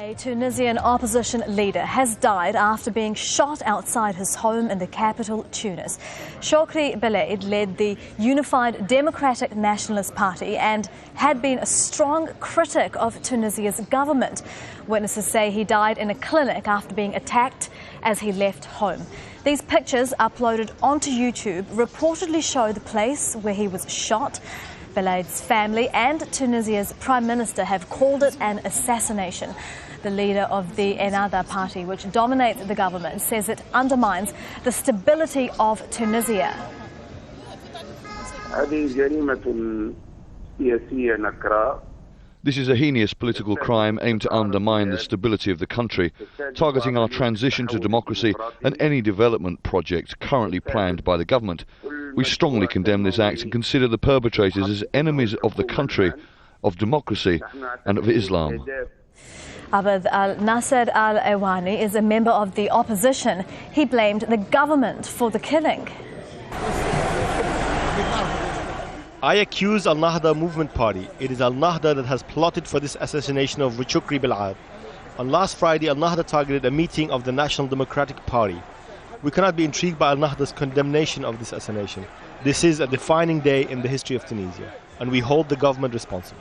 A Tunisian opposition leader has died after being shot outside his home in the capital, Tunis. Chokri Belaid led the Unified Democratic Nationalist Party and had been a strong critic of Tunisia's government. Witnesses say he died in a clinic after being attacked as he left home. These pictures, uploaded onto YouTube, reportedly show the place where he was shot. Belaid's family and Tunisia's Prime Minister have called it an assassination. The leader of the Ennahda party, which dominates the government, says it undermines the stability of Tunisia. This is a heinous political crime aimed to undermine the stability of the country, targeting our transition to democracy and any development project currently planned by the government. We strongly condemn this act and consider the perpetrators as enemies of the country, of democracy and of Islam. Abd al-Nasser al-Awani is a member of the opposition. He blamed the government for the killing. I accuse Al-Nahda movement party. It is Al-Nahda that has plotted for this assassination of Chokri Belaid. On last Friday, Al-Nahda targeted a meeting of the National Democratic Party. We cannot be intrigued by Al-Nahda's condemnation of this assassination. This is a defining day in the history of Tunisia, and we hold the government responsible.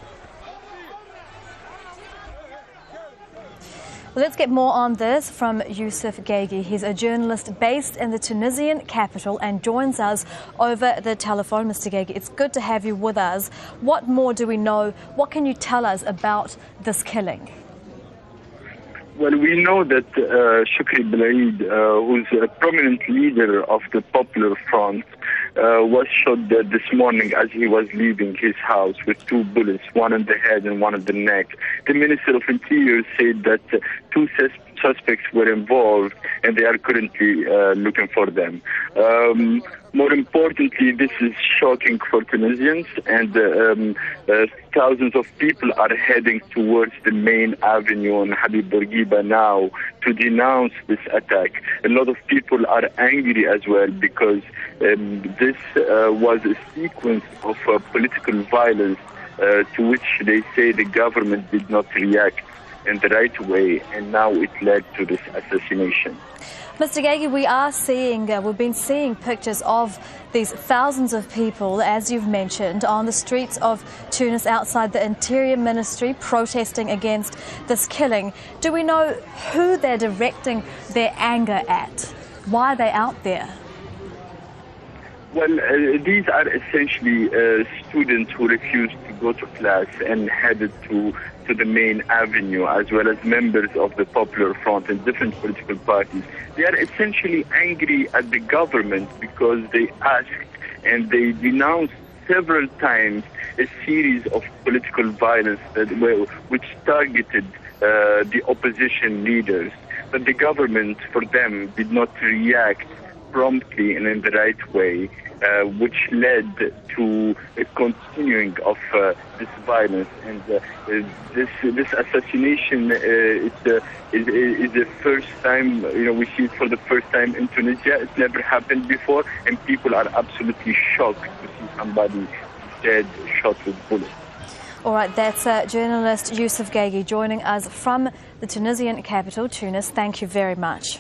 Well, let's get more on this from Youssef Ghaeghi. He's a journalist based in the Tunisian capital and joins us over the telephone. Mr. Ghaeghi, it's good to have you with us. What more do we know? What can you tell us about this killing? Well, we know that Chokri Belaid, who's a prominent leader of the Popular Front, was shot dead this morning as he was leaving his house with 2 bullets, one in the head and one in the neck. The Minister of Interior said that 2 suspects were involved and they are currently looking for them. More importantly, this is shocking for Tunisians, and thousands of people are heading towards the main avenue on Habib Bourguiba now to denounce this attack. A lot of people are angry as well because this was a sequence of political violence to which they say the government did not react in the right way, and now it led to this assassination. Mr. Ghaeghi, we've been seeing pictures of these thousands of people, as you've mentioned, on the streets of Tunis outside the Interior Ministry protesting against this killing. Do we know who they're directing their anger at? Why are they out there? Well, these are essentially students who refused to go to class and headed to the main avenue, as well as members of the Popular Front and different political parties. They are essentially angry at the government because they asked and they denounced several times a series of political violence which targeted the opposition leaders. But the government, for them, did not react promptly and in the right way, which led to a continuing of this violence. And this assassination is the first time, we see it for the first time in Tunisia. It's never happened before, and people are absolutely shocked to see somebody dead, shot with bullets. All right, that's journalist Youssef Ghaeghi joining us from the Tunisian capital, Tunis. Thank you very much.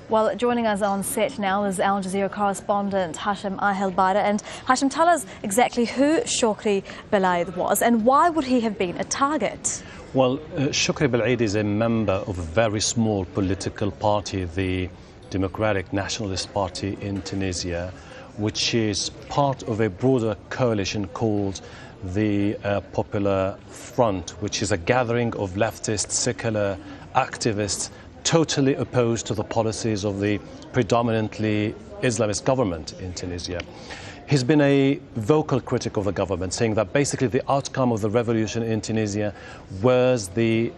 Well, joining us on set now is Al Jazeera correspondent Hashim Ahel-Baida. And Hashim, tell us exactly who Chokri Belaid was and why would he have been a target? Well, Chokri Belaid is a member of a very small political party, the Democratic Nationalist Party in Tunisia, which is part of a broader coalition called the Popular Front, which is a gathering of leftist, secular activists totally opposed to the policies of the predominantly Islamist government in Tunisia. He's been a vocal critic of the government, saying that basically the outcome of the revolution in Tunisia was the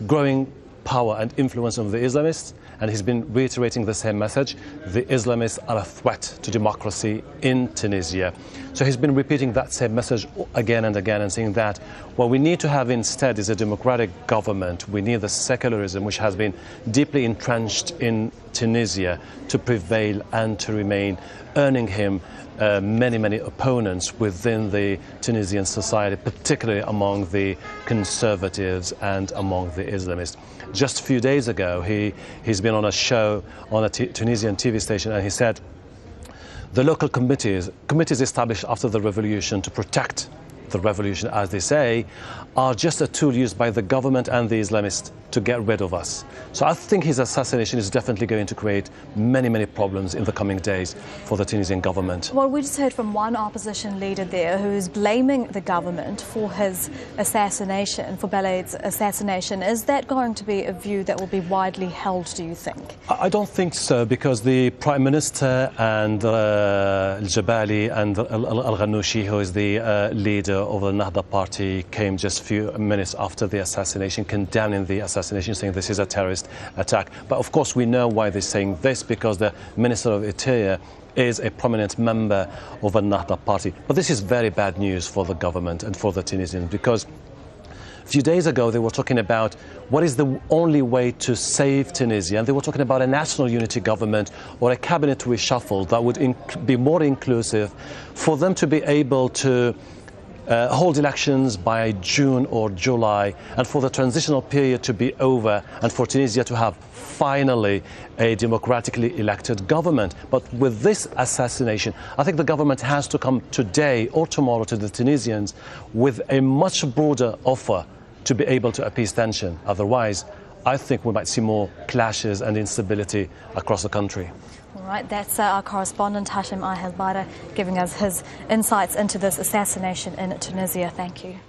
growing power and influence of the Islamists, and he's been reiterating the same message. The Islamists are a threat to democracy in Tunisia. So he's been repeating that same message again and again and saying that what we need to have instead is a democratic government. We need the secularism which has been deeply entrenched in Tunisia to prevail and to remain, earning him many opponents within the Tunisian society, particularly among the conservatives and among the Islamists. Just a few days ago, he's been on a show on a Tunisian TV station, and he said the local committees established after the revolution to protect the revolution, as they say, are just a tool used by the government and the Islamists to get rid of us. So I think his assassination is definitely going to create many problems in the coming days for the Tunisian government. Well, we just heard from one opposition leader there who is blaming the government for his assassination, for Belaid's assassination. Is that going to be a view that will be widely held, do you think? I don't think so, because the Prime Minister and Al-Jabali and Al-Ghannouchi, who is the leader of the Nahda party, came just a few minutes after the assassination, condemning the assassination, saying this is a terrorist attack. But of course we know why they're saying this, because the Minister of Interior is a prominent member of the Nahda party. But this is very bad news for the government and for the Tunisians, because a few days ago they were talking about what is the only way to save Tunisia, and they were talking about a national unity government or a cabinet reshuffle that would be more inclusive, for them to be able to hold elections by June or July, and for the transitional period to be over, and for Tunisia to have finally a democratically elected government. But with this assassination, I think the government has to come today or tomorrow to the Tunisians with a much broader offer to be able to appease tension. Otherwise, I think we might see more clashes and instability across the country. All right, that's our correspondent Hashim Ahel Bada giving us his insights into this assassination in Tunisia. Thank you.